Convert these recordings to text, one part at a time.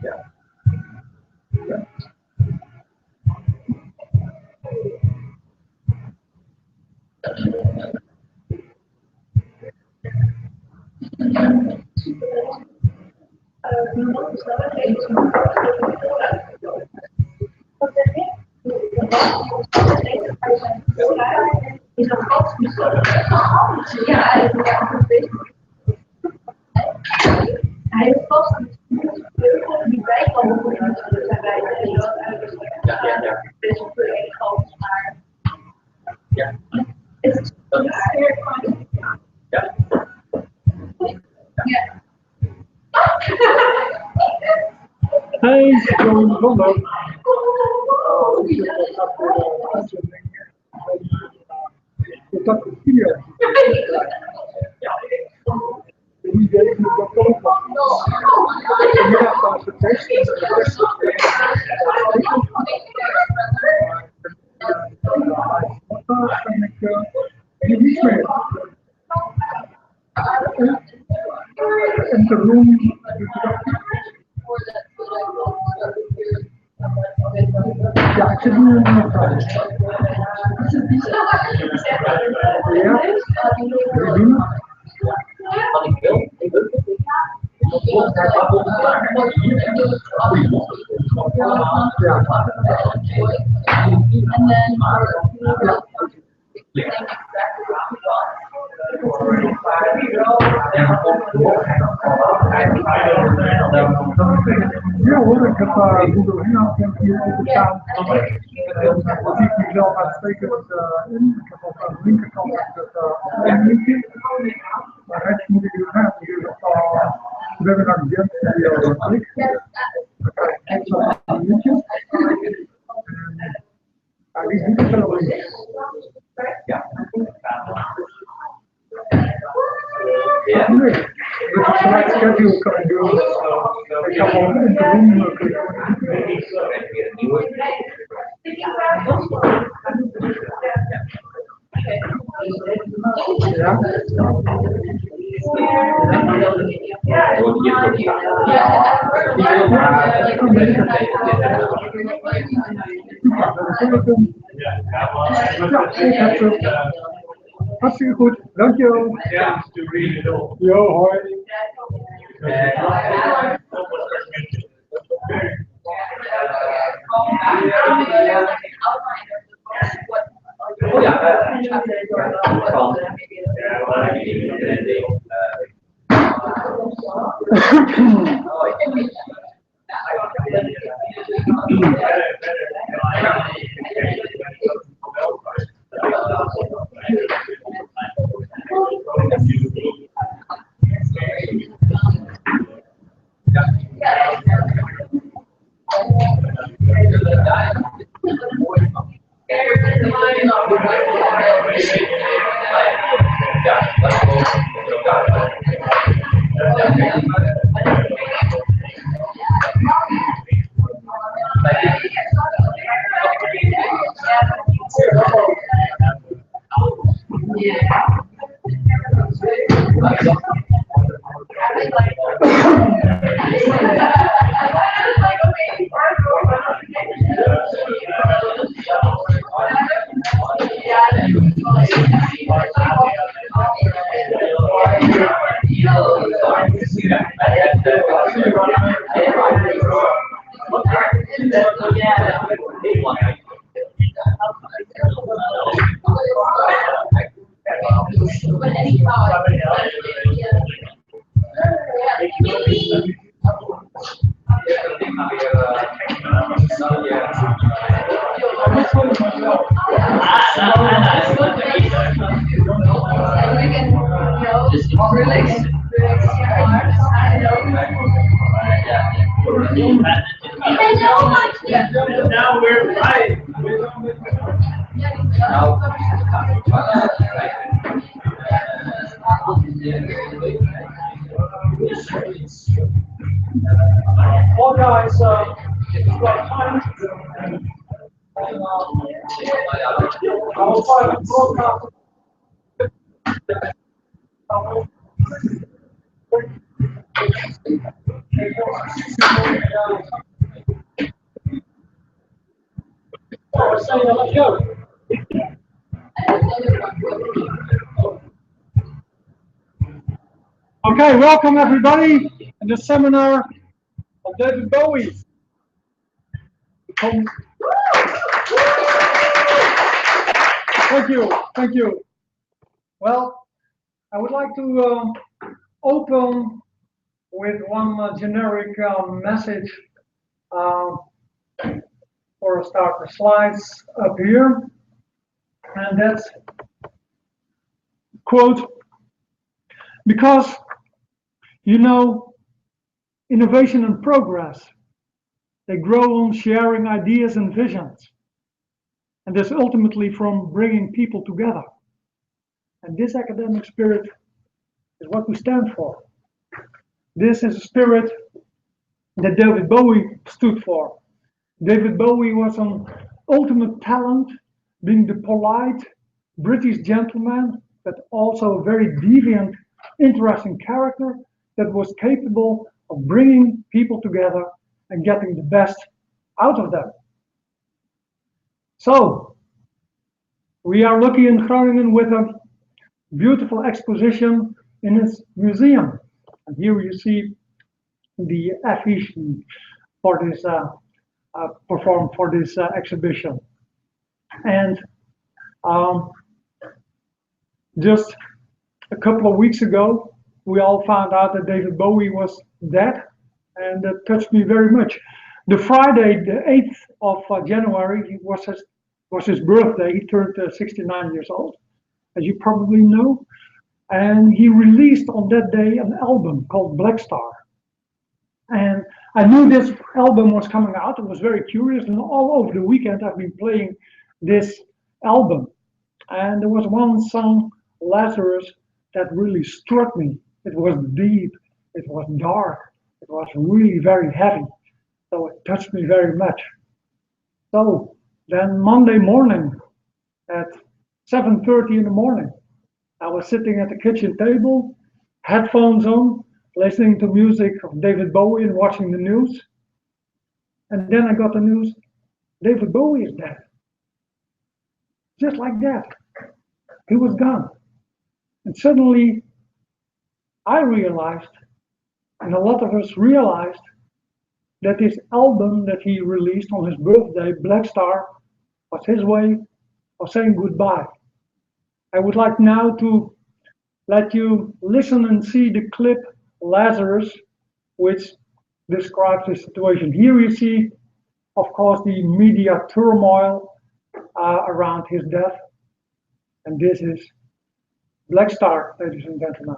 Yeah. Yeah. Yeah, yeah, yeah. Yeah. Yeah. Hey, John, hallo. Ik zit wat voor de uitzending. Ik had een video. Die deed ik met dat telefoon. Vanmiddag was de tekst. En de rest is kan ik niet meer. En de room. Ja, ik zit nu in mijn thuis. Ja, wie doen het? Wat ik wil. Ja hoor, ik heb Google Hangout hier openstaan. Dan zie ik mezelf uitstekend in. Ik heb ook aan de linkerkant het linkje. Maar rechts moet ik gaan. Dus we hebben naar de video klik. Dan krijg ik extra een linkje. Die is niet zo links. Ja. Nee, dus een select schedule kan ik doen. Ik kan gewoon in de room klikken. Weer een nieuwe. Ja. Hartstikke goed, dankjewel. Jo, hoi. Oh ja, Now we're live. Well, guys, we've got time to do. I will try to broadcast. Oh, let's say let's go. Okay, welcome everybody in the seminar of David Bowie. Thank you. Well, I would like to open with one generic message for a start. The slides up here, and that's quote, because you know, innovation and progress, they grow on sharing ideas and visions, and this ultimately from bringing people together. And this academic spirit is what we stand for. This is a spirit that David Bowie stood for. David Bowie was an ultimate talent, being the polite British gentleman, but also a very deviant, interesting character that was capable of bringing people together and getting the best out of them. So, we are lucky in Groningen with a beautiful exposition in his museum. And here you see the affiche for this performed for this exhibition. And just a couple of weeks ago, we all found out that David Bowie was dead, and that touched me very much. The Friday, the 8th of January, was his birthday. He turned 69 years old, as you probably know. And he released on that day an album called Black Star. And I knew this album was coming out. I was very curious, and all over the weekend I've been playing this album. And there was one song, Lazarus, that really struck me. It was deep, it was dark, it was really very heavy. So it touched me very much. So then Monday morning at 7:30 in the morning, I was sitting at the kitchen table, headphones on, listening to music of David Bowie and watching the news. And then I got the news, David Bowie is dead. Just like that. He was gone. And suddenly I realized, and a lot of us realized, that this album that he released on his birthday, Black Star, was his way of saying goodbye. I would like now to let you listen and see the clip Lazarus, which describes the situation. Here you see, of course, the media turmoil around his death. And this is Black Star, ladies and gentlemen.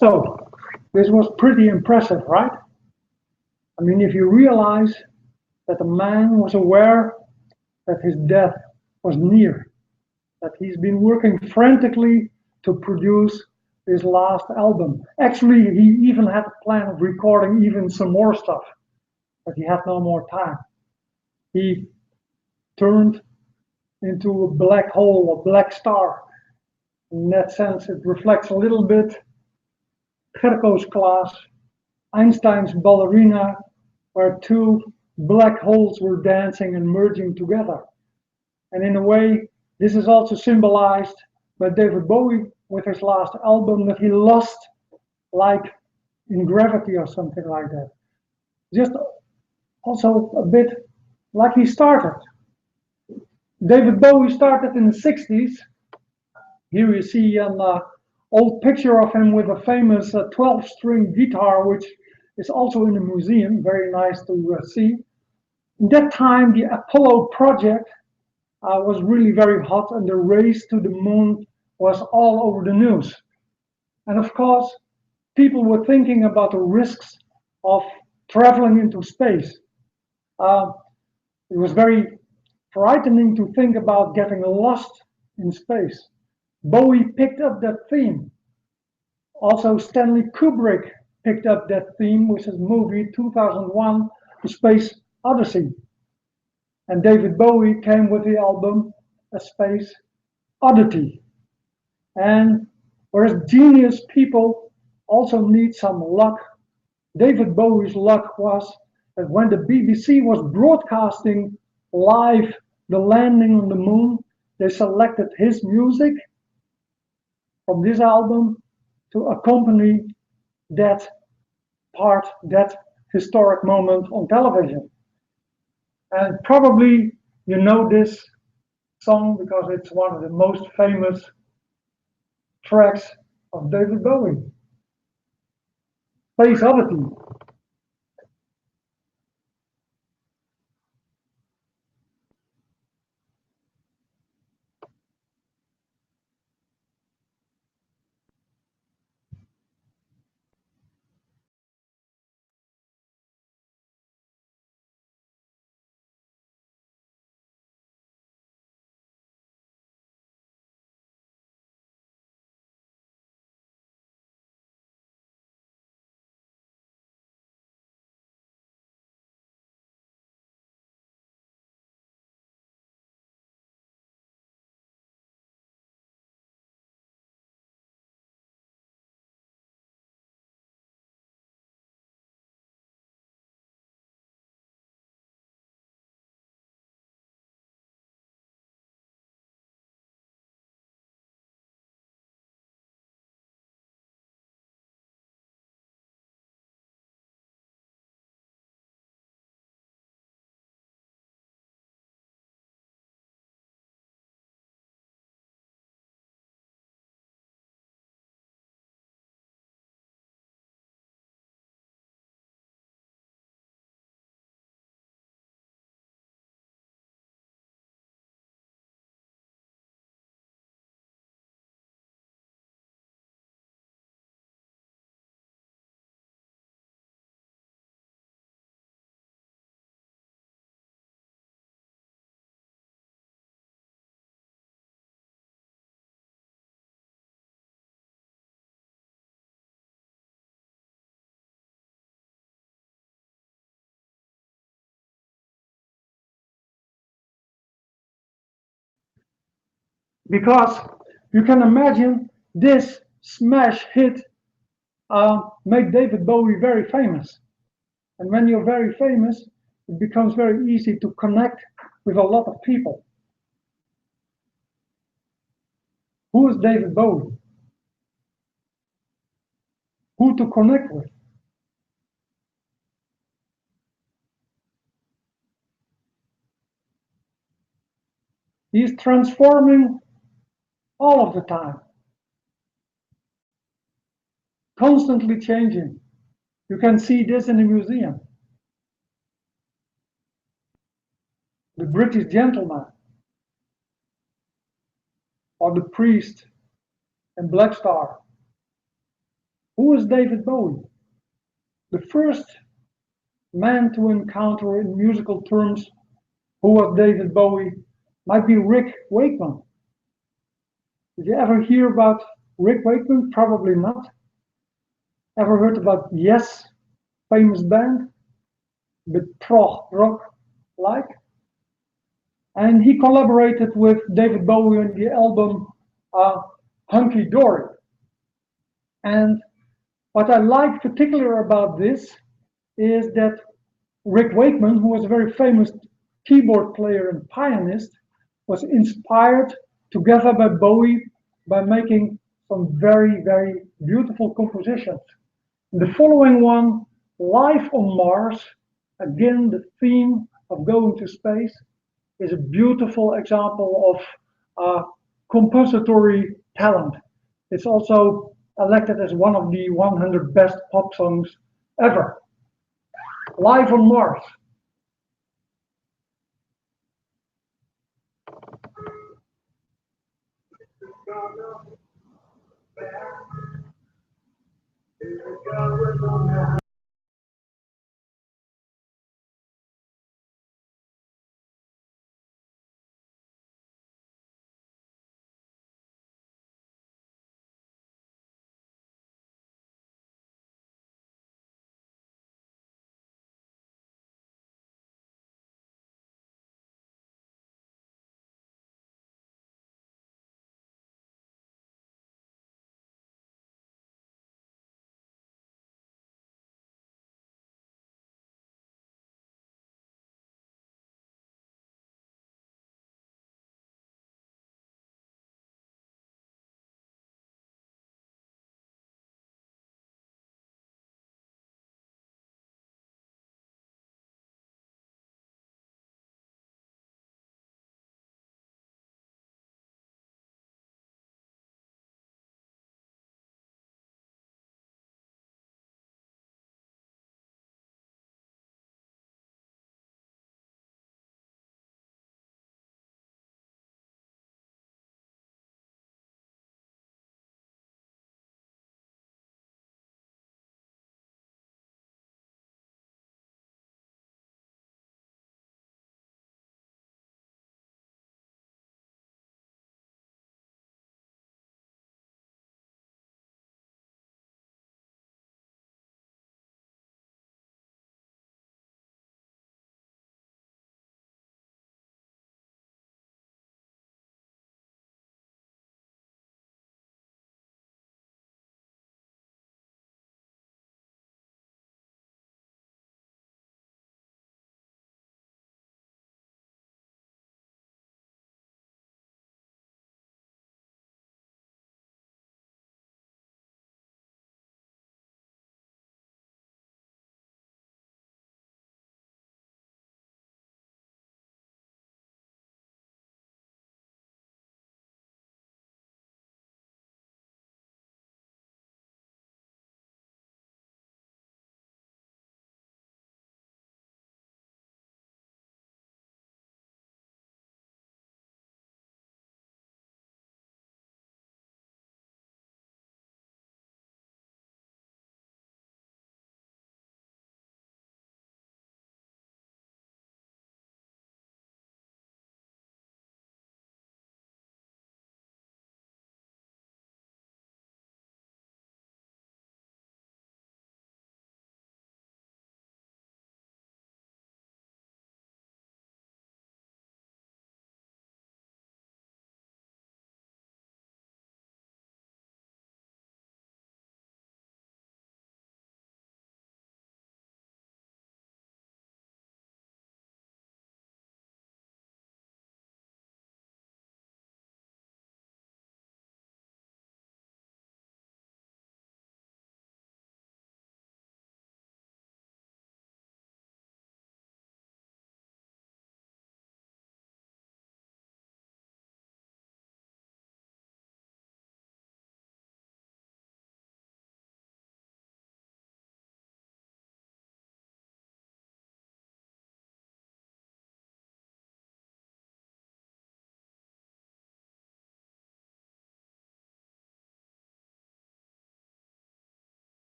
So this was pretty impressive, right? I mean, if you realize that the man was aware that his death was near, that he's been working frantically to produce his last album. Actually, he even had a plan of recording even some more stuff, but he had no more time. He turned into a black hole, a black star. In that sense, it reflects a little bit Gerco's class, Einstein's ballerina, where two black holes were dancing and merging together. And in a way, this is also symbolized by David Bowie with his last album, that he lost like in gravity or something like that. Just also a bit like he started. David Bowie started in the 60s. Here you see an old picture of him with a famous 12-string guitar, which is also in the museum. Very nice to see. In that time, the Apollo project was really very hot, and the race to the moon was all over the news. And of course, people were thinking about the risks of traveling into space. It was very frightening to think about getting lost in space. Bowie picked up that theme. Also, Stanley Kubrick picked up that theme with his movie 2001, The Space Odyssey. And David Bowie came with the album A Space Oddity. And whereas genius people also need some luck, David Bowie's luck was that when the BBC was broadcasting live the landing on the moon, they selected his music from this album to accompany that part, that historic moment on television. And probably you know this song because it's one of the most famous tracks of David Bowie. Space Oddity. Because you can imagine this smash hit made David Bowie very famous. And when you're very famous, it becomes very easy to connect with a lot of people. Who is David Bowie? Who to connect with? He's transforming all of the time, constantly changing. You can see this in the museum. The British gentleman, or the priest in Black Star, Who is David Bowie? The first man to encounter in musical terms who was David Bowie might be Rick Wakeman. Did you ever hear about Rick Wakeman? Probably not. Ever heard about Yes, famous band, but prog rock like? And he collaborated with David Bowie on the album Hunky Dory. And what I like particular about this is that Rick Wakeman, who was a very famous keyboard player and pianist, was inspired together by Bowie by making some very, very beautiful compositions. The following one, Life on Mars, again the theme of going to space, is a beautiful example of compository talent. It's also elected as one of the 100 best pop songs ever. Life on Mars.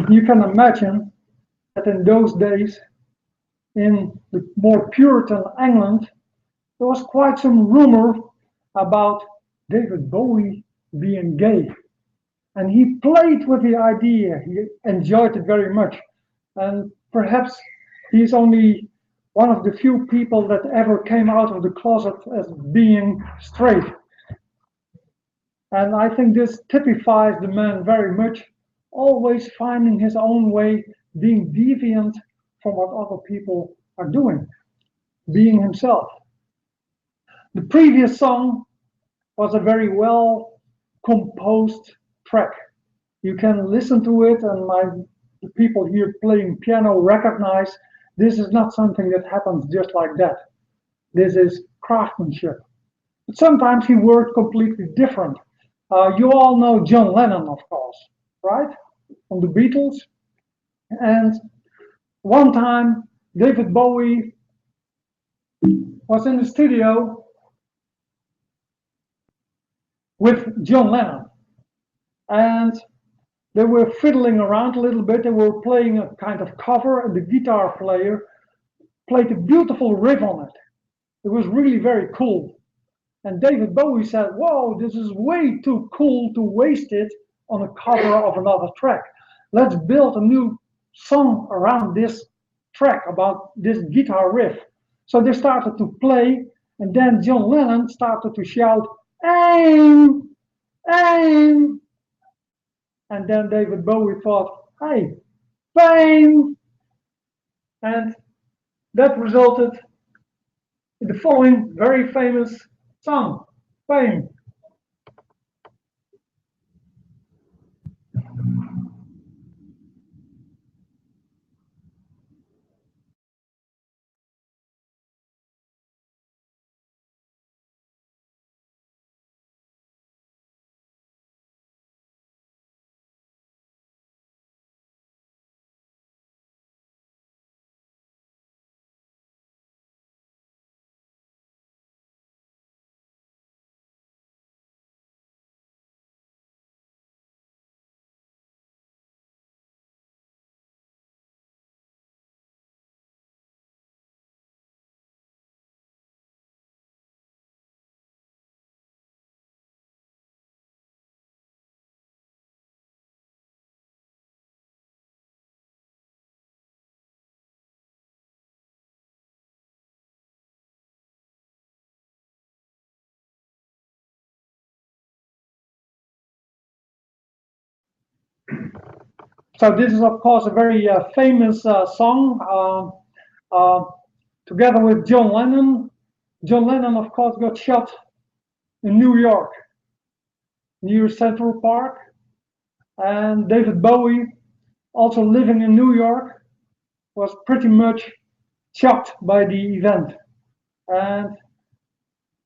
you can imagine that in those days, in the more Puritan England, there was quite some rumor about David Bowie being gay. And he played with the idea, he enjoyed it very much. And perhaps he's only one of the few people that ever came out of the closet as being straight. And I think this typifies the man very much, always finding his own way, being deviant from what other people are doing, being himself. The previous song was a very well composed track. You can listen to it, and the people here playing piano recognize this is not something that happens just like that. This is craftsmanship. But sometimes he worked completely different. You all know John Lennon, of course, right? From the Beatles. And one time, David Bowie was in the studio with John Lennon. And they were fiddling around a little bit. They were playing a kind of cover, and the guitar player played a beautiful riff on it. It was really very cool. And David Bowie said, "Whoa, this is way too cool to waste it on a cover of another track. Let's build a new song around this track about this guitar riff." So they started to play, and then John Lennon started to shout, "Aim! Aim!" And then David Bowie thought, "Hey, fame!" And that resulted in the following very famous song, Fame. So this is, of course, a very famous song. Together with John Lennon. John Lennon, of course, got shot in New York, near Central Park. And David Bowie, also living in New York, was pretty much shocked by the event. And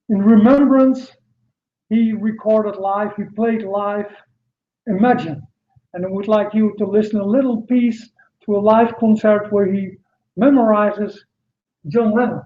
in remembrance, he recorded live, he played live Imagine. And I would like you to listen a little piece to a live concert where he memorizes John Lennon.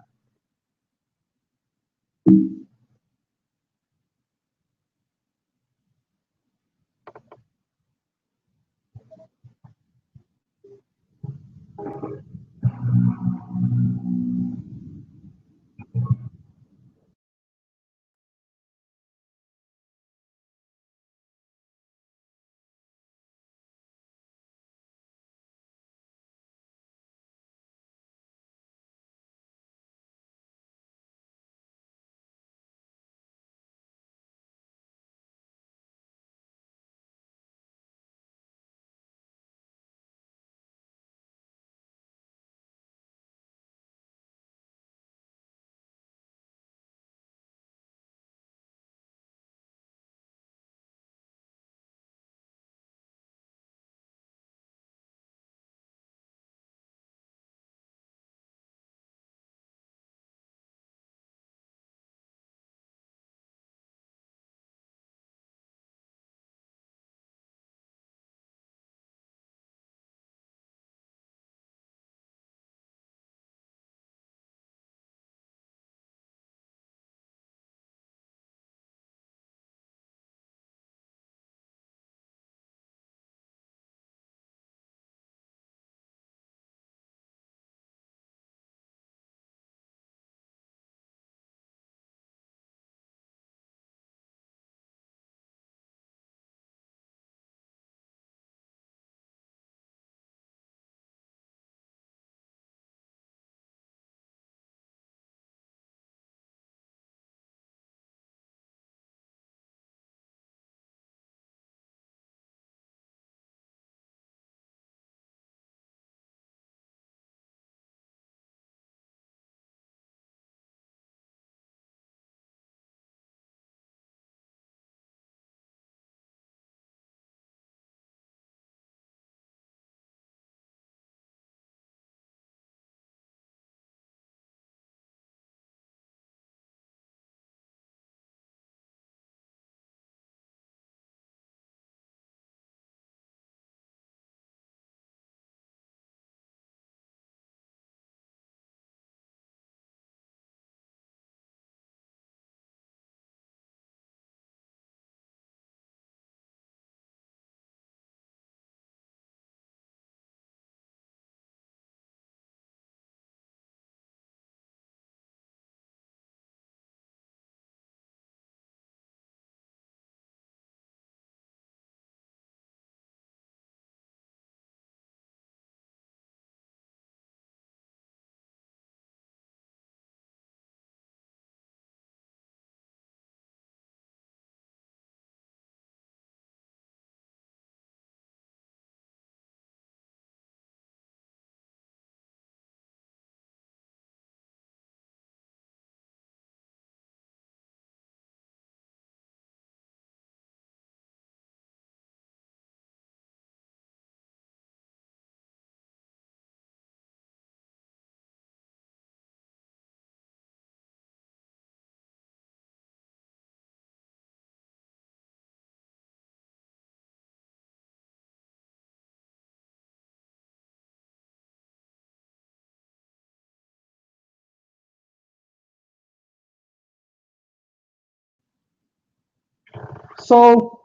So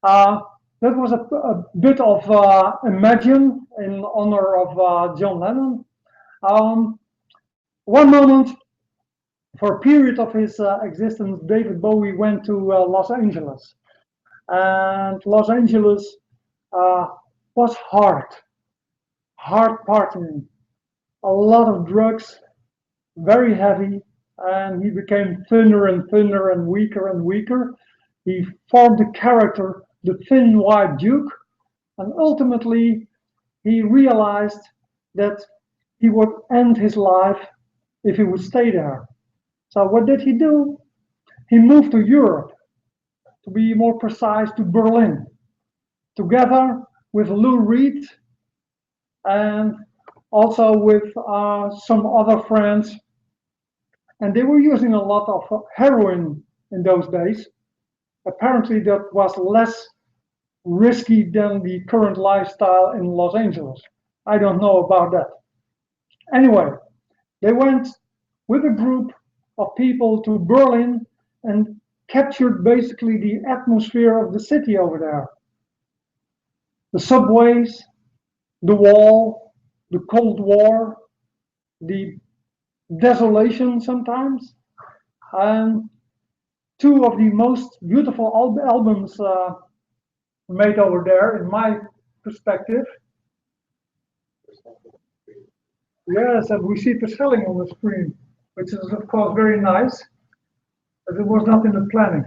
that was a bit of Imagine in honor of John Lennon. One moment, for a period of his existence, David Bowie went to Los Angeles. And Los Angeles was hard partying, a lot of drugs, very heavy, and he became thinner and thinner and weaker and weaker. He formed the character, the Thin White Duke, and ultimately he realized that he would end his life if he would stay there. So what did he do? He moved to Europe, to be more precise, to Berlin, together with Lou Reed and also with some other friends. And they were using a lot of heroin in those days. Apparently, that was less risky than the current lifestyle in Los Angeles. I don't know about that. Anyway, they went with a group of people to Berlin and captured basically the atmosphere of the city over there. The subways, the wall, the Cold War, the desolation sometimes, and two of the most beautiful albums made over there, in my perspective. Yes, and we see the selling on the screen, which is of course very nice, but it was not in the planning.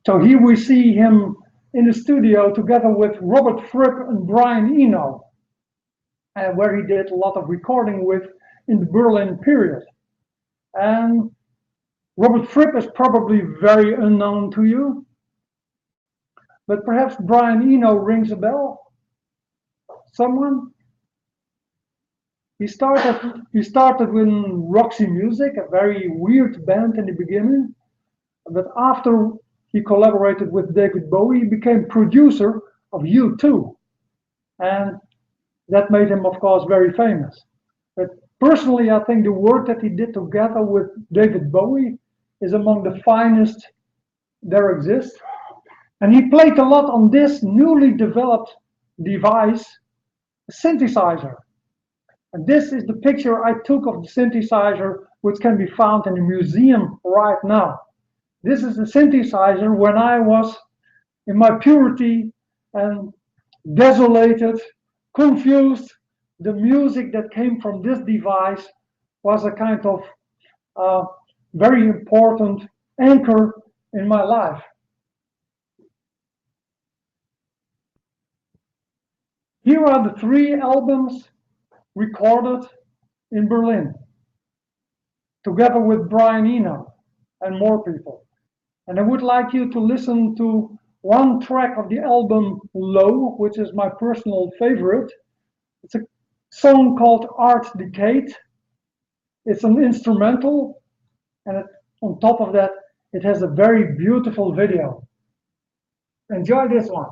So here we see him in the studio together with Robert Fripp and Brian Eno, where he did a lot of recording with in the Berlin period. And Robert Fripp is probably very unknown to you, but perhaps Brian Eno rings a bell. Someone? He started with Roxy Music, a very weird band in the beginning, but after he collaborated with David Bowie, he became producer of U2, and that made him, of course, very famous. But personally, I think the work that he did together with David Bowie is among the finest there exists. And he played a lot on this newly developed device, a synthesizer. And this is the picture I took of the synthesizer, which can be found in the museum right now. This is the synthesizer when I was in my purity and desolated, confused. The music that came from this device was a kind of very important anchor in my life. Here are the 3 albums recorded in Berlin, together with Brian Eno and more people. And I would like you to listen to one track of the album Low, which is my personal favorite. It's a song called Art Decade. It's an instrumental, and on top of that, it has a very beautiful video. Enjoy this one.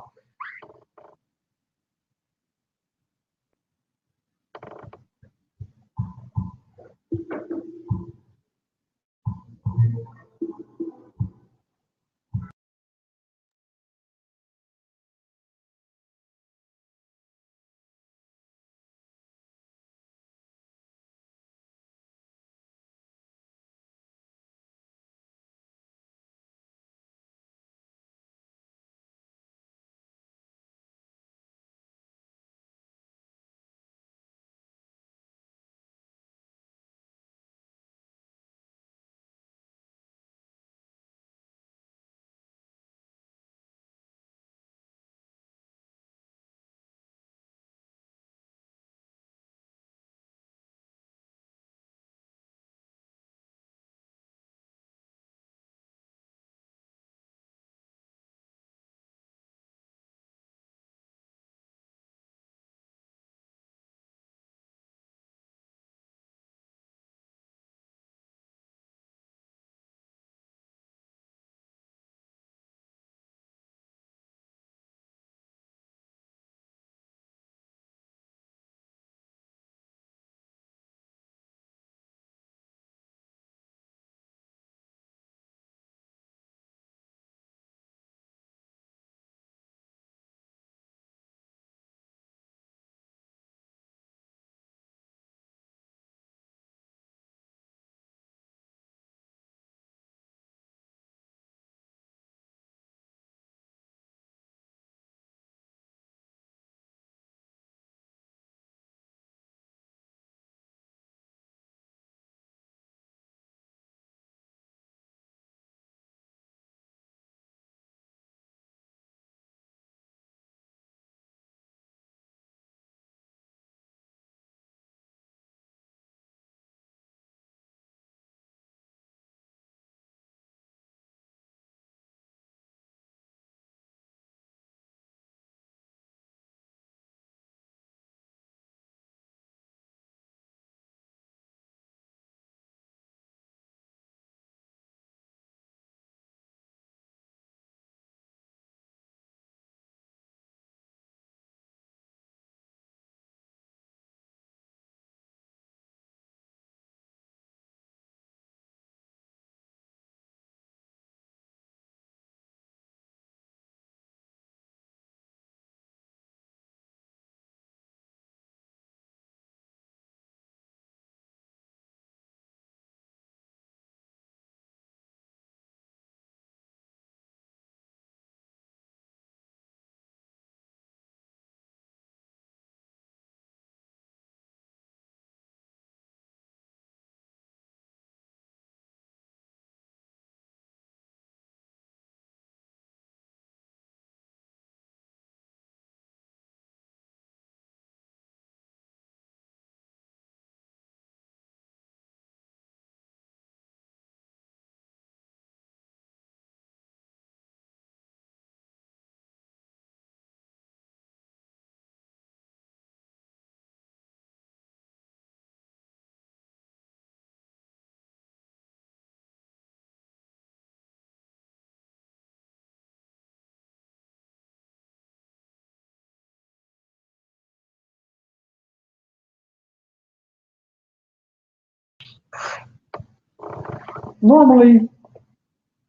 normally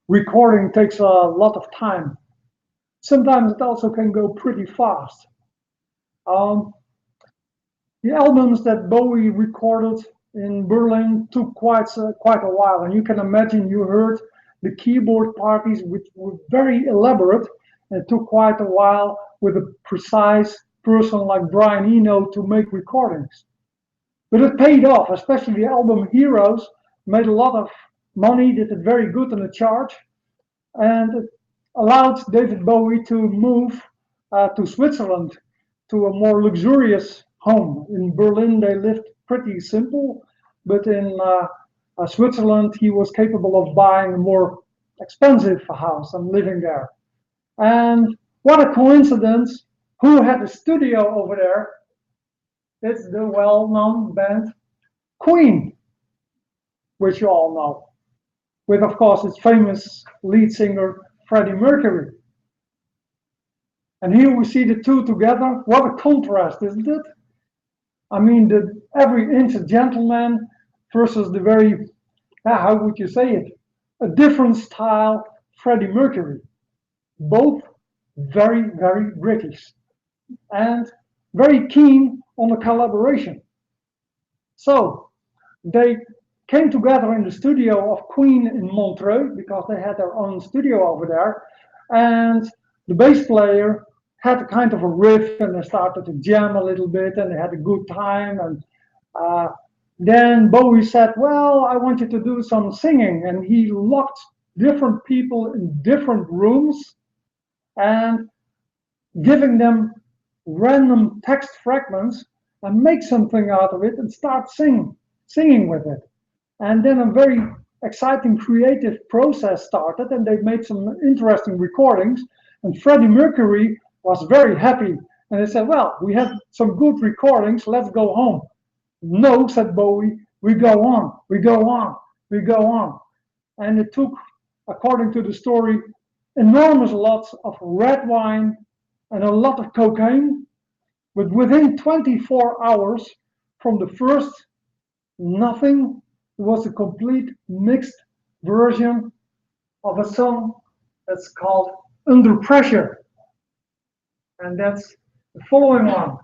recording takes a lot of time. Sometimes it also can go pretty fast. Um, the albums that Bowie recorded in Berlin took quite a while, and you can imagine you heard the keyboard parties, which were very elaborate, and it took quite a while with a precise person like Brian Eno to make recordings. But it paid off, especially the album Heroes made a lot of money, did it very good in the chart, and it allowed David Bowie to move to Switzerland to a more luxurious home. In Berlin, they lived pretty simple, but in Switzerland, he was capable of buying a more expensive house and living there. And what a coincidence! Who had a studio over there? It's the well-known band Queen, which you all know, with, of course, its famous lead singer Freddie Mercury. And here we see the two together. What a contrast, isn't it? I mean, the every inch a gentleman versus the very, how would you say it? A different style Freddie Mercury. Both very, very British and very keen on a collaboration. So they came together in the studio of Queen in Montreux because they had their own studio over there. And the bass player had a kind of a riff and they started to jam a little bit and they had a good time. And then Bowie said, well, I want you to do some singing. And he locked different people in different rooms and giving them random text fragments and make something out of it and start singing with it. And then a very exciting creative process started and they made some interesting recordings. And Freddie Mercury was very happy. And they said, well, we have some good recordings, let's go home. No, said Bowie, we go on, we go on, we go on. And it took, according to the story, enormous lots of red wine and a lot of cocaine. But within 24 hours from the first nothing, was a complete mixed version of a song that's called Under Pressure. And that's the following one.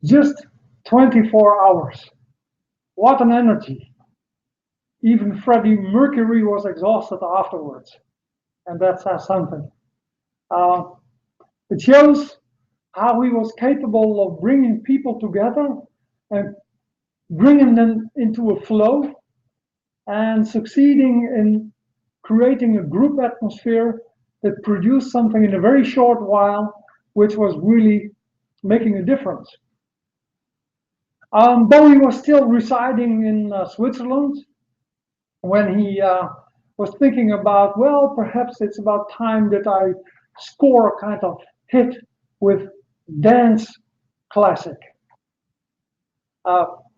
Just 24 hours. What an energy. Even Freddie Mercury was exhausted afterwards. And that says something. Uh, it shows how he was capable of bringing people together and bringing them into a flow and succeeding in creating a group atmosphere that produced something in a very short while, which was really making a difference. Bowie was still residing in Switzerland when he was thinking about, well, perhaps it's about time that I score a kind of hit with dance classic.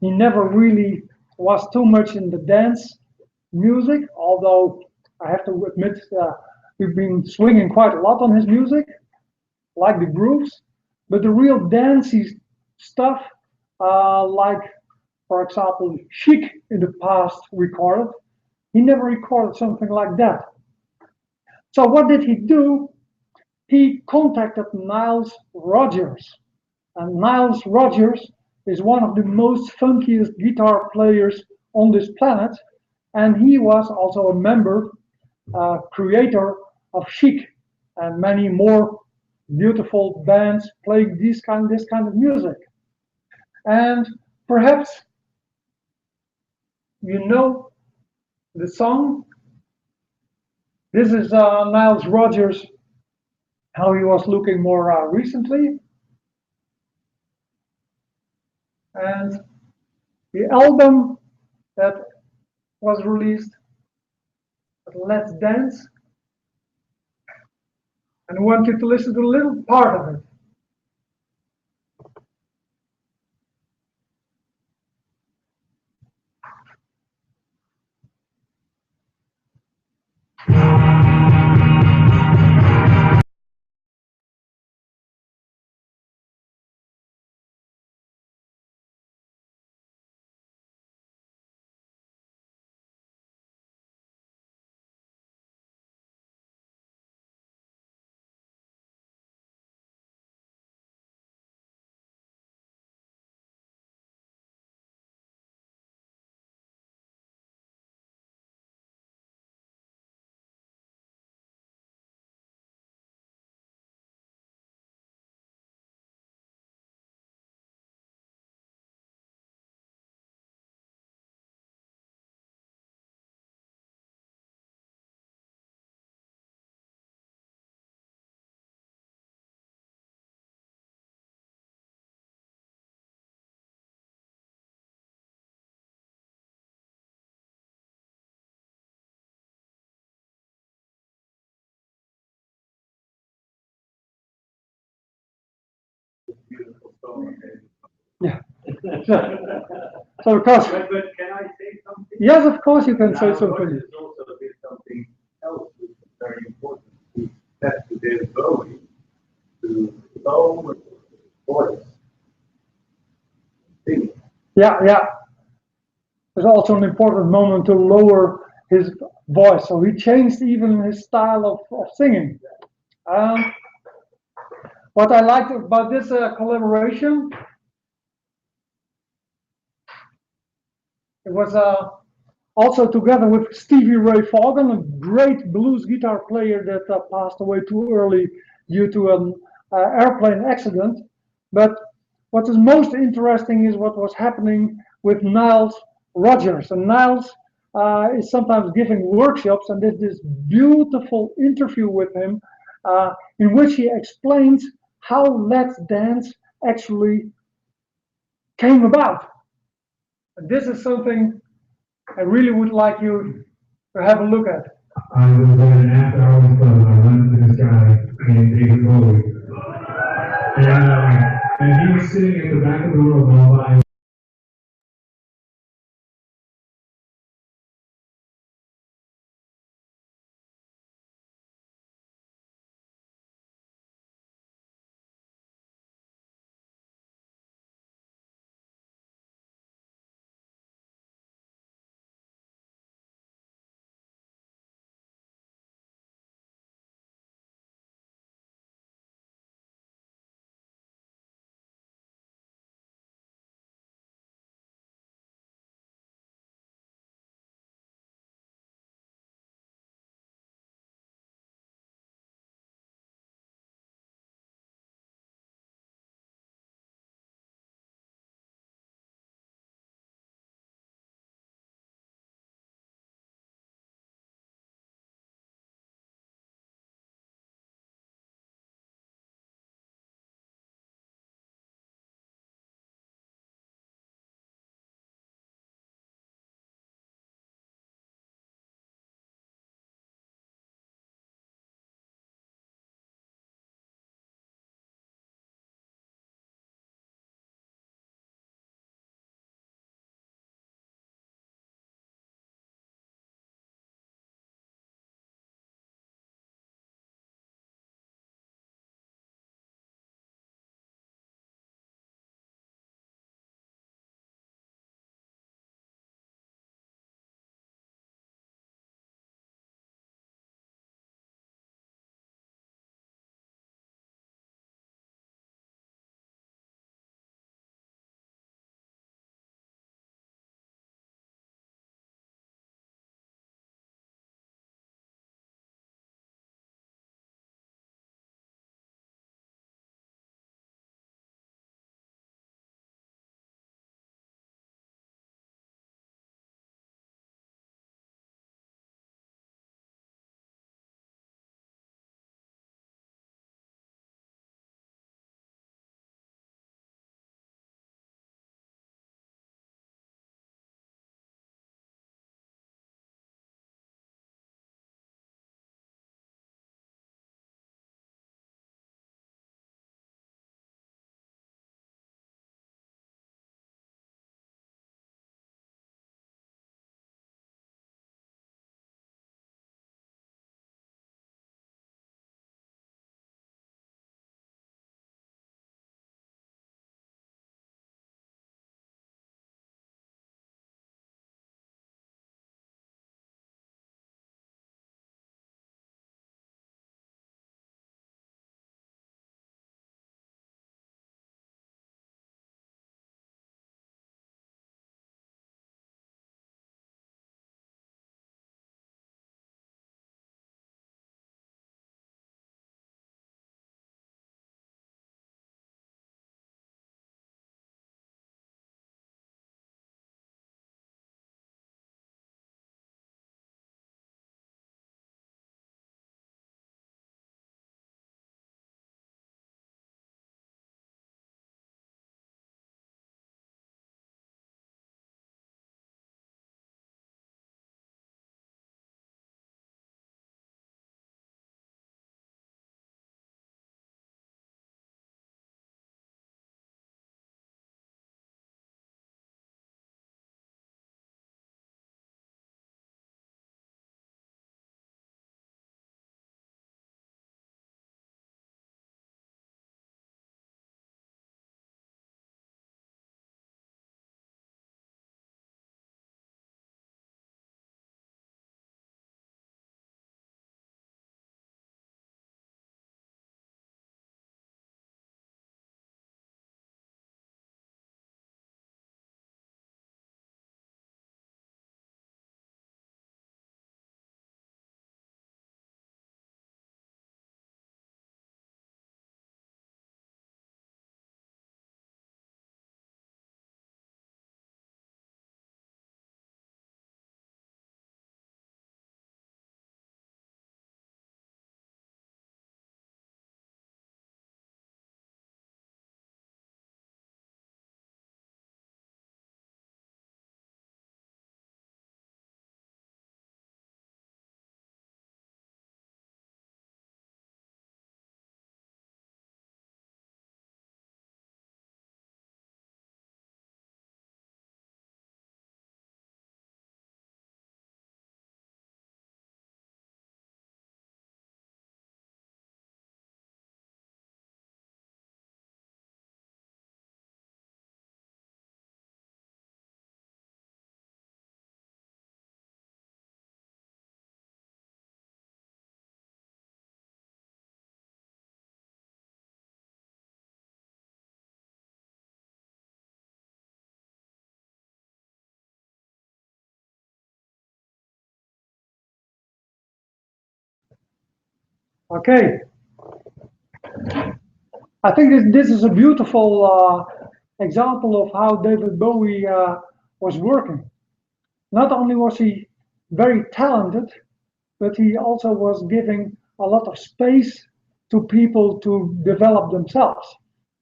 He never really was too much in the dance music, although I have to admit we've been swinging quite a lot on his music, like the grooves, but the real dancey stuff, like, for example, Chic in the past recorded, he never recorded something like that. So what did he do? He contacted Niles Rodgers. And Niles Rodgers is one of the most funkiest guitar players on this planet. And he was also a member, creator of Chic and many more beautiful bands playing this kind of music. And perhaps you know the song. This is Niles Rodgers, how he was looking more recently. And the album that was released, Let's Dance. And I want you to listen to a little part of it. Yeah. So of course. But can I say something? Yes, of course you can say something. Rodgers also did something else which is very important. He said to David Bowie to lower his voice. Sing. Yeah. It's also an important moment to lower his voice. So he changed even his style of singing. What I liked about this collaboration, it was also together with Stevie Ray Vaughan, a great blues guitar player that passed away too early due to an airplane accident. But what is most interesting is what was happening with Niles Rodgers. And Niles is sometimes giving workshops, and did this beautiful interview with him in which he explains how Let's Dance actually came about. And this is something I really would like you to have a look at. I was at an after-hours club. I run into this guy named David Bowie, and he was sitting at the back of the room all by Okay, I think this is a beautiful example of how David Bowie was working. Not only was he very talented, but he also was giving a lot of space to people to develop themselves.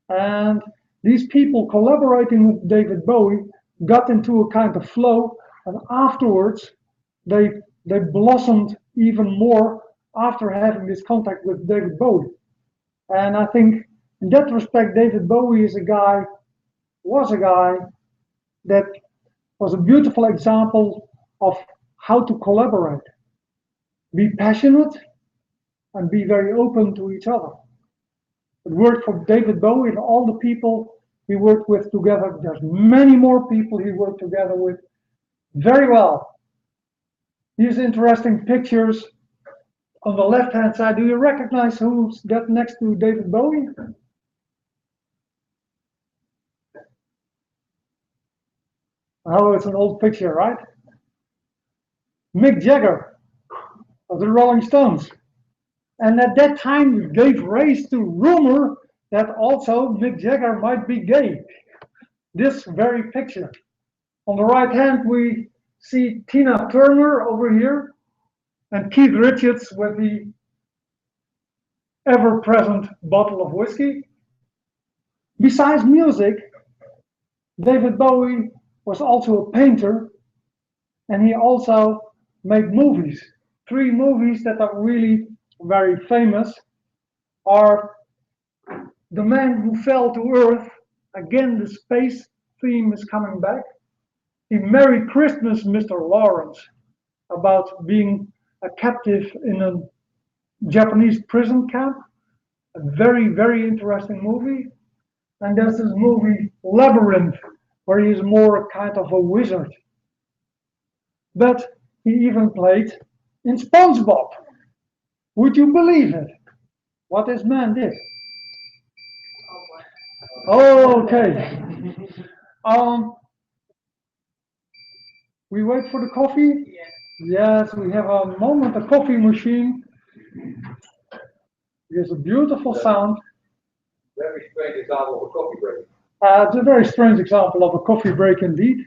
And these people collaborating with David Bowie got into a kind of flow, and afterwards they they blossomed even more after having this contact with David Bowie. And I think in that respect, David Bowie was a guy that was a beautiful example of how to collaborate, be passionate, and be very open to each other. It worked for David Bowie and all the people he worked with together. There's many more people he worked together with very well. These interesting pictures on the left-hand side. Do you recognize who's that next to David Bowie? Oh, it's an old picture, right? Mick Jagger of the Rolling Stones. And at that time, it gave rise to rumor that also Mick Jagger might be gay. This very picture. On the right hand, we see Tina Turner over here and Keith Richards with the ever-present bottle of whiskey. Besides music, David Bowie was also a painter, and he also made movies. Three movies that are really very famous are The Man Who Fell to Earth. Again, the space theme is coming back. The Merry Christmas, Mr. Lawrence, about being a captive in a Japanese prison camp. A very, very interesting movie. And there's this movie, Labyrinth, where he is more kind of a wizard. But he even played in SpongeBob. Would you believe it? What this man did? Oh, okay. We wait for the coffee? Yes, we have a moment, a coffee machine. There's a beautiful sound. Very strange example of a coffee break. It's a very strange example of a coffee break indeed.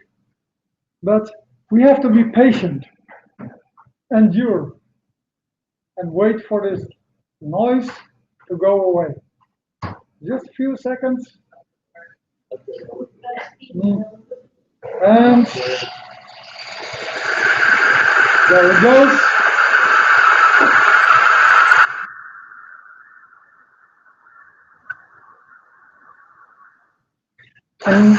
But we have to be patient, endure, and wait for this noise to go away. Just a few seconds. And there it goes. And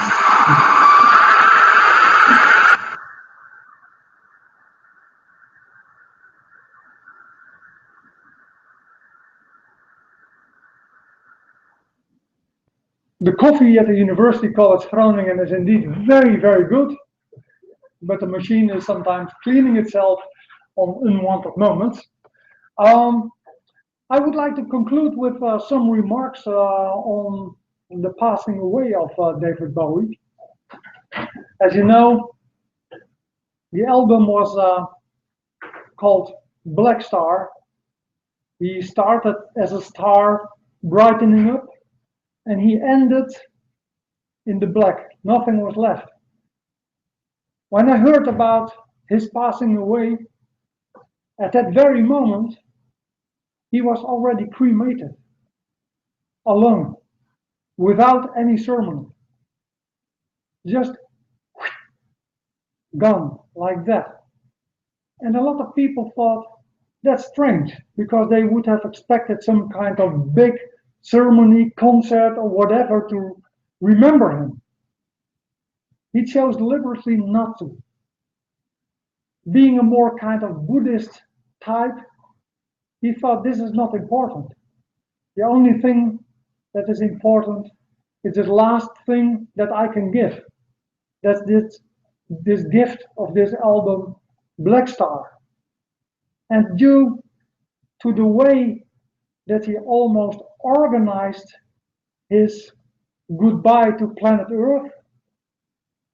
the coffee at the University College Groningen is indeed very, very good, but the machine is sometimes cleaning itself on unwanted moments. I would like to conclude with some remarks on the passing away of David Bowie. As you know, the album was called Black Star. He started as a star brightening up, and he ended in the black. Nothing was left. When I heard about his passing away, at that very moment, he was already cremated, alone, without any ceremony. Just gone like that. And a lot of people thought that's strange, because they would have expected some kind of big ceremony, concert, or whatever to remember him. He chose deliberately not to. Being a more kind of Buddhist type, he thought this is not important. The only thing that is important is the last thing that I can give. That's this gift of this album, Black Star. And due to the way that he almost organized his goodbye to planet Earth,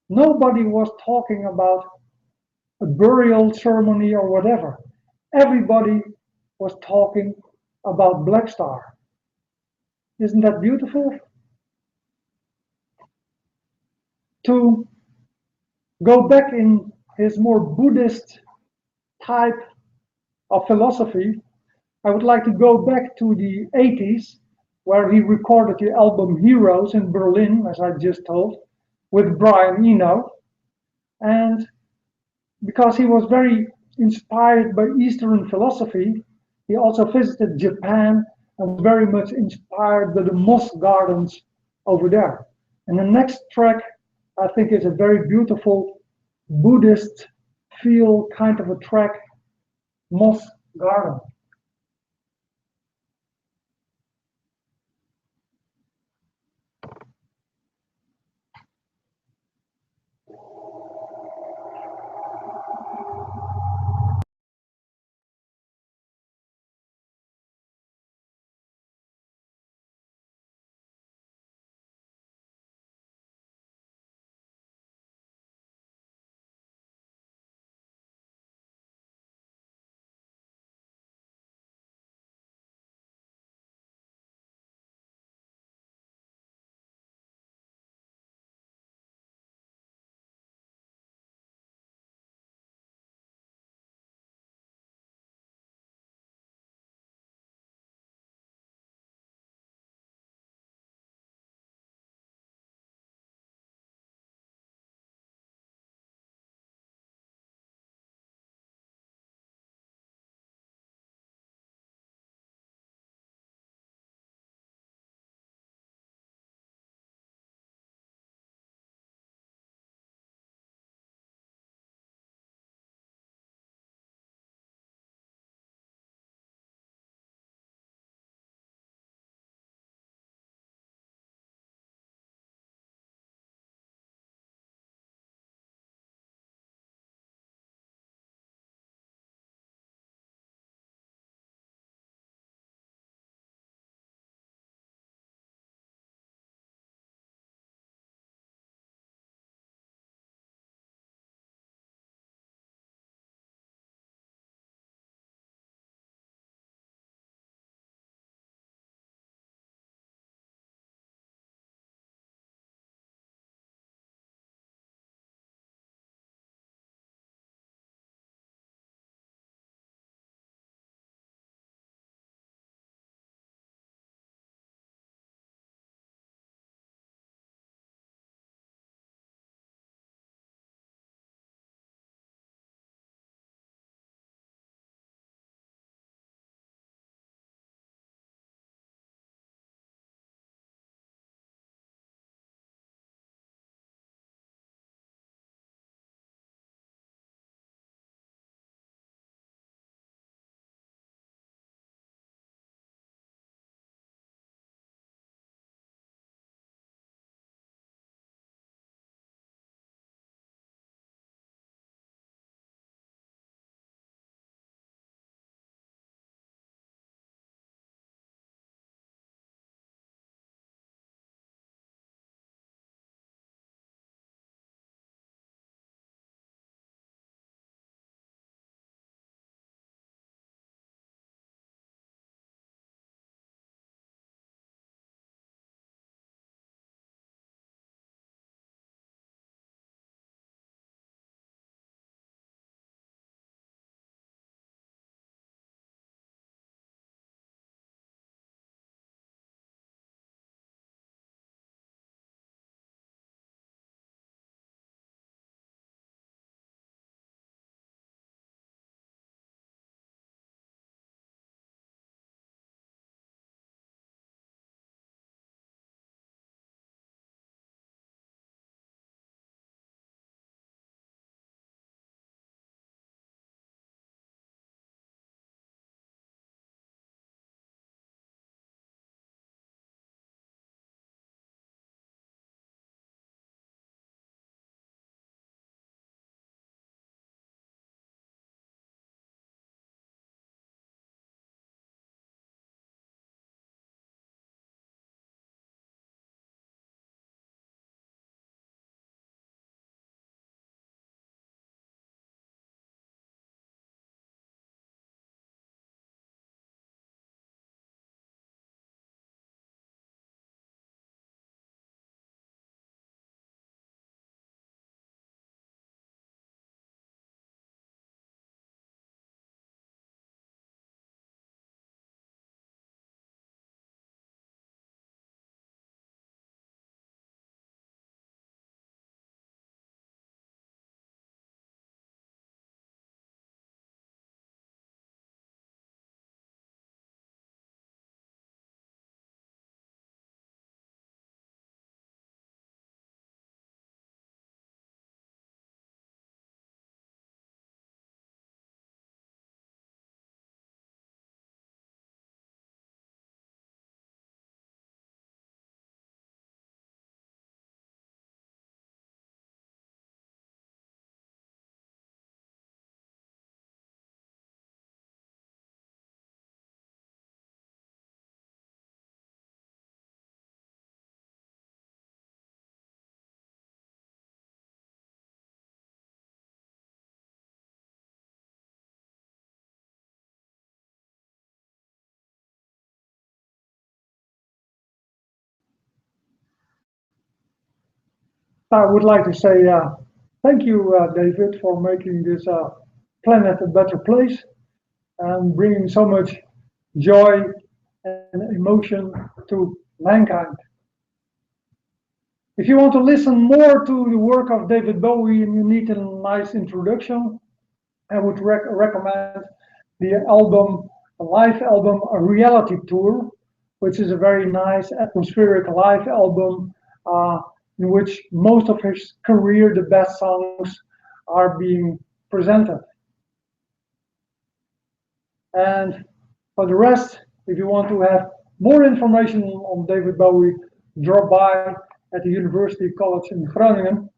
nobody was talking about a burial ceremony or whatever. Everybody was talking about Black Star. Isn't that beautiful? To go back in his more Buddhist type of philosophy, I would like to go back to the 80s, where he recorded the album Heroes in Berlin, as I just told, with Brian Eno. And because he was very inspired by Eastern philosophy, he also visited Japan and was very much inspired by the moss gardens over there. And the next track, I think, is a very beautiful Buddhist feel kind of a track, Moss Garden. I would like to say thank you, David, for making this planet a better place and bringing so much joy and emotion to mankind. If you want to listen more to the work of David Bowie and you need a nice introduction, I would recommend the album, a live album, A Reality Tour, which is a very nice atmospheric live album in which most of his career, the best songs, are being presented. And for the rest, if you want to have more information on David Bowie, drop by at the University College in Groningen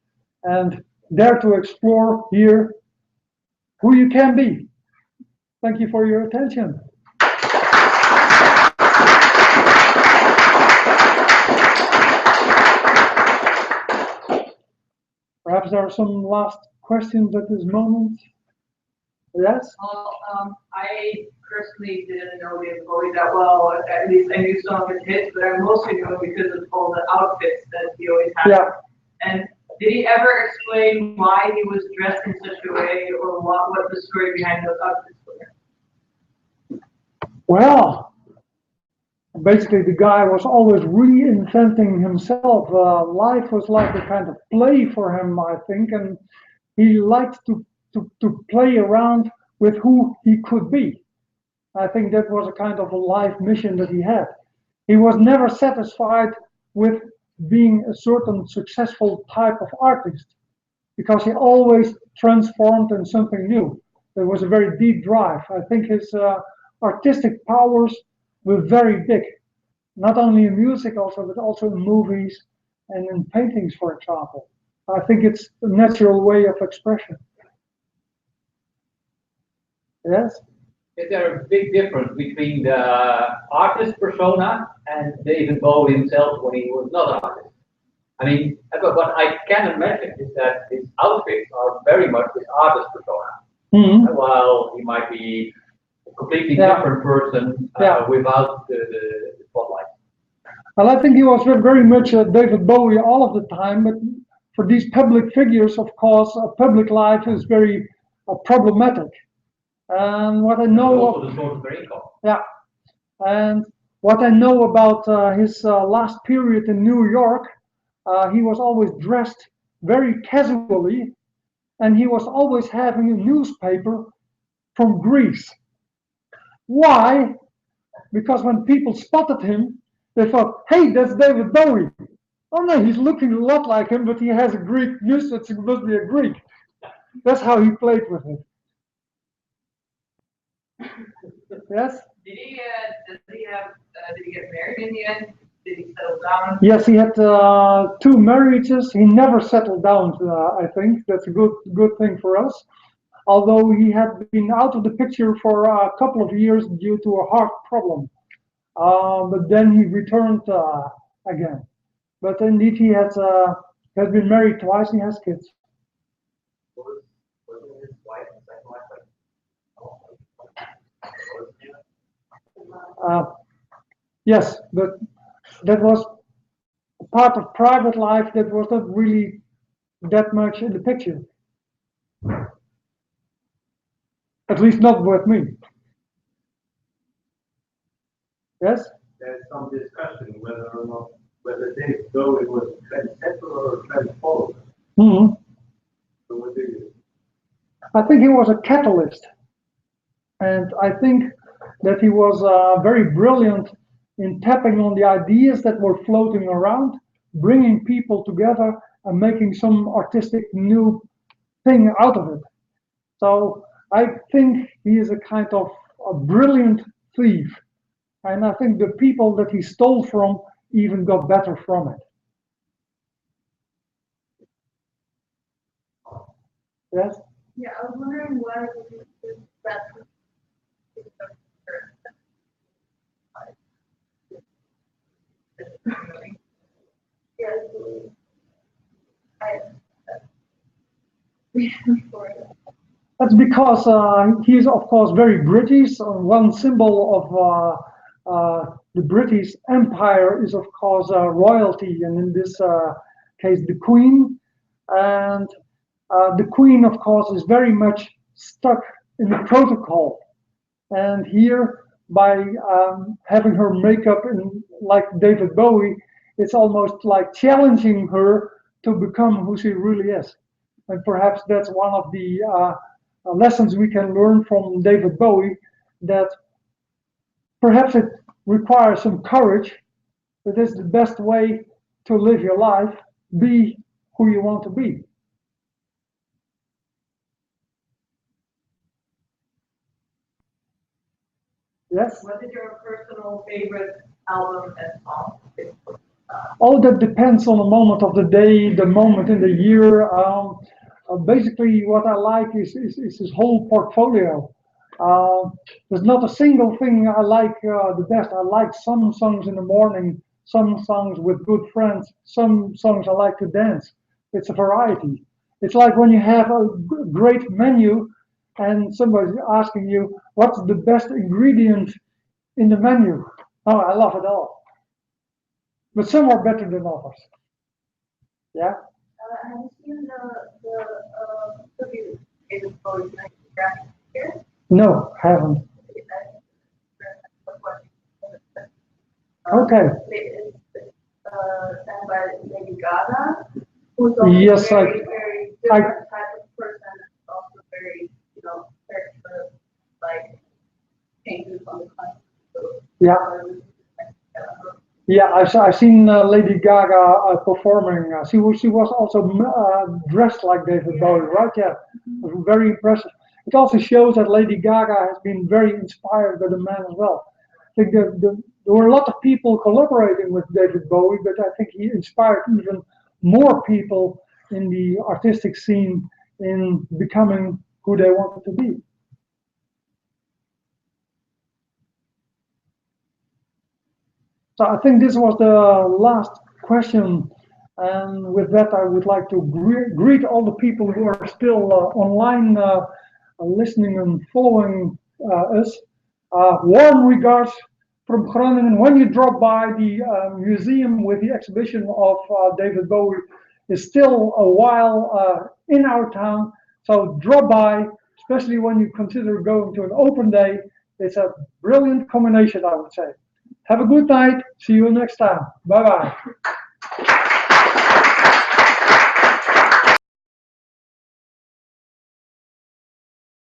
and dare to explore here who you can be. Thank you for your attention. Perhaps there are some last questions at this moment. Yes? Well, I personally didn't know David Bowie that well. At least I knew some of his hits, but I mostly knew him because of all the outfits that he always had. Yeah. And did he ever explain why he was dressed in such a way, or what the story behind those outfits were? Well, basically the guy was always reinventing himself. Life was like a kind of play for him, I think, and he liked to play around with who he could be. I think that was a kind of a life mission that he had. He was never satisfied with being a certain successful type of artist because he always transformed in something new. There was a very deep drive. I think his artistic powers were very big, not only in music but also in movies and in paintings, for example. I think it's a natural way of expression. Yes? Is there a big difference between the artist persona and David Bowie himself when he was not an artist? I mean, what I can imagine is that his outfits are very much his artist persona. Mm-hmm. While he might be a completely different person without the spotlight. Well, I think he was very much David Bowie all of the time, but for these public figures, of course, public life is very problematic. And what I know of the source of their income. Yeah, and what I know about his last period in New York, he was always dressed very casually, and he was always having a newspaper from Greece. Why? Because when people spotted him, they thought, "Hey, that's David Bowie." Oh no, he's looking a lot like him, but he has a Greek mustache. He must be a Greek. That's how he played with it. Yes? Did he get married in the end? Did he settle down? Yes, he had 2 marriages. He never settled down, I think. That's a good thing for us. Although he had been out of the picture for a couple of years due to a heart problem. But then he returned again. But indeed, he has been married twice and he has kids. Yes, but that was a part of private life that was not really that much in the picture. At least not with me. Yes? There's some discussion whether David Bowie was a trendsetter or a trend follower. Mm-hmm. So what do you? I think he was a catalyst. And I think that he was very brilliant in tapping on the ideas that were floating around, bringing people together and making some artistic new thing out of it. So I think he is a kind of a brilliant thief. And I think the people that he stole from even got better from it. Yes? Yeah, I was wondering why that. That's because he is, of course, very British. One symbol of the British Empire is, of course, royalty, and in this case, the Queen. and the Queen, of course, is very much stuck in the protocol. And here, by having her makeup in like David Bowie, it's almost like challenging her to become who she really is. And perhaps that's one of the lessons we can learn from David Bowie, that perhaps it requires some courage, but it's the best way to live your life. Be who you want to be. Yes? What is your personal favorite album and song? Oh, that depends on the moment of the day, the moment in the year. Basically, what I like is his whole portfolio. There's not a single thing I like the best. I like some songs in the morning, some songs with good friends, some songs I like to dance. It's a variety. It's like when you have a great menu and somebody's asking you, what's the best ingredient in the menu? Oh, I love it all. But some are better than others. Yeah? Have you seen the movie David Bowie here? No, haven't. Okay. It's sang by Lady Gaga, who's also Yes, very different type of person, also very, character, like, changes on the country. So, Yeah. Yeah, I've seen Lady Gaga performing. She was also dressed like David Bowie, right? Yeah, it was very impressive. It also shows that Lady Gaga has been very inspired by the man as well. I think there were a lot of people collaborating with David Bowie, but I think he inspired even more people in the artistic scene in becoming who they wanted to be. So I think this was the last question. And with that, I would like to greet all the people who are still online listening and following us. Warm regards from Groningen. When you drop by the museum with the exhibition of David Bowie, is still a while in our town. So drop by, especially when you consider going to an open day. It's a brilliant combination, I would say. Have a good night. See you next time. Bye bye.